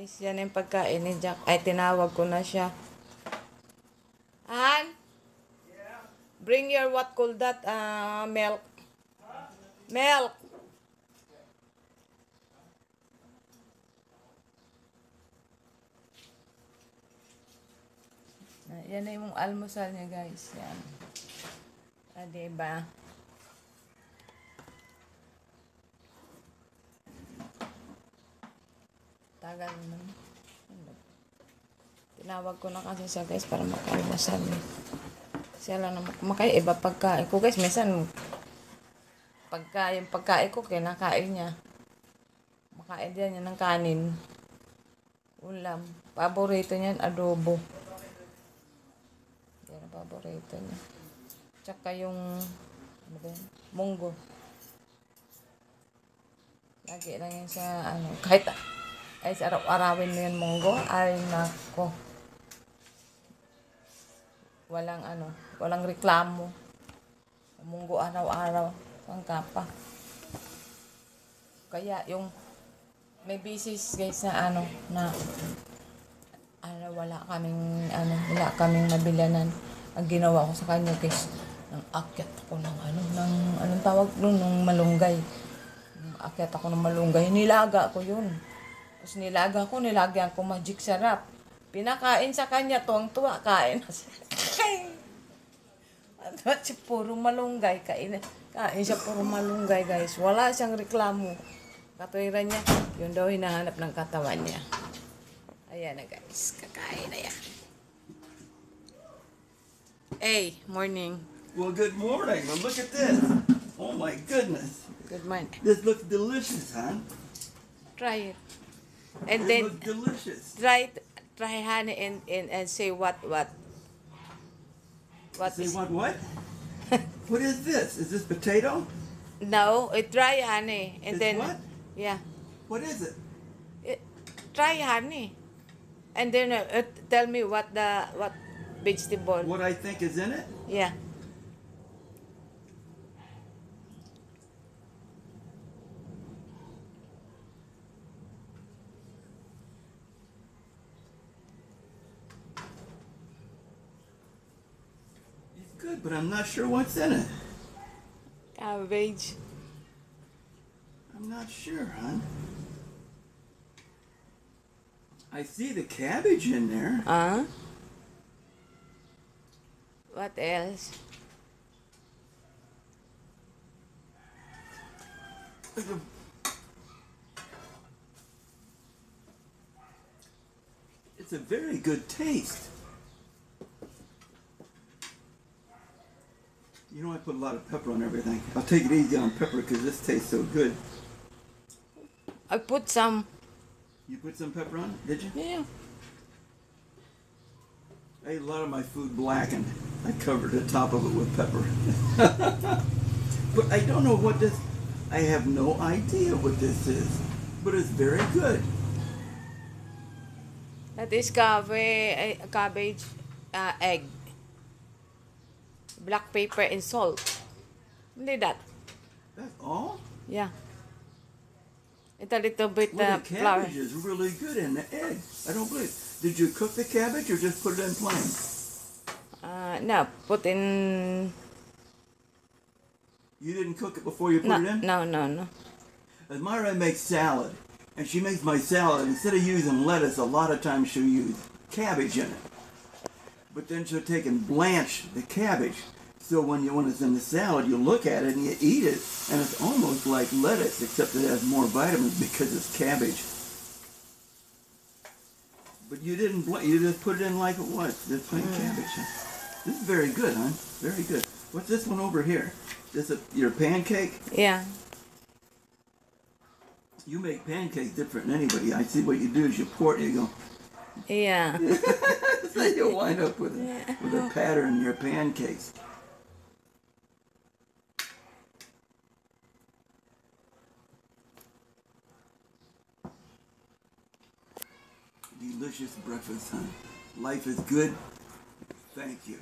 Guys, yan yung pagkain ni Jack. Ay, tinawag ko na siya. Han? Bring your what called that milk. Milk. Yan na yung almusal niya, guys. Yan. Diba? Tagal naman. Tinawag ko na kasi siya, guys, para makaalmusal. Siya lang naman kumakain. Iba pagkain ko, guys. Minsan, yung pagkain ko, kinakain niya. Makain din niya ng kanin. Ulam. Paborito niyan, adobo. Yan ang paborito niya. Tsaka yung, ano ba yun? Munggo. Lagi lang yan sa, kahit, ay sa araw-arawin mo yan, munggo. Ay, nako. Walang reklamo. Munggo araw-araw. Ang kapa. Kaya yung may bisis guys na wala kaming mabilanan. Ang ginawa ko sa kanya guys, nang akyat ako ng anong tawag nun, ng malunggay. Akyat ako ng malunggay, nilaga ko yun. Tapos nilagyan ko magic sarap. Pinakain sa kanya, tuwang-tuwa, kain. At puro malunggay, kain siya puro malunggay guys. Wala siyang reklamo. Katuwiran niya, yun daw hinahanap ng katawan niya. Ayan na guys, kakain na yan. Hey, morning. Well, good morning. Well, look at this. Oh my goodness. Good morning. This looks delicious, huh? Try it. And It then looks delicious. try honey and say what Say is what? What is this? Is this potato? no, try honey and It's then what? yeah, What is it? try honey and then tell me what vegetable. What I think is in it? Yeah. It's good, but I'm not sure what's in it. Cabbage. I'm not sure, hon. I see the cabbage in there. What else? It's a very good taste. You know, I put a lot of pepper on everything. I'll take it easy on pepper because this tastes so good. I put some. You put some pepper on it, did you? Yeah. I ate a lot of my food blackened. I covered the top of it with pepper. But I don't know what this, I have no idea what this is. But it's very good. That is cabbage, egg, black pepper and salt. Only that. That's all? Yeah. And a little bit Well, the flour. cabbage is really good in the egg. I don't believe. Did you cook the cabbage or just put it in plain? No, put in. You didn't cook it before you put it in? No. Myra makes salad, and she makes my salad. Instead of using lettuce, a lot of times she'll use cabbage in it. But then she'll take and blanch the cabbage. So when it's in the salad, you look at it and you eat it, and it's almost like lettuce, except it has more vitamins because it's cabbage. But you didn't you just put it in like it was, just plain cabbage. Huh? This is very good, huh? Very good. What's this one over here? This your pancake? Yeah. You make pancakes different than anybody. I see what you do is you pour it and you go. Yeah. So you'll wind up with a pattern in your pancakes. Delicious breakfast, huh? Life is good. Thank you.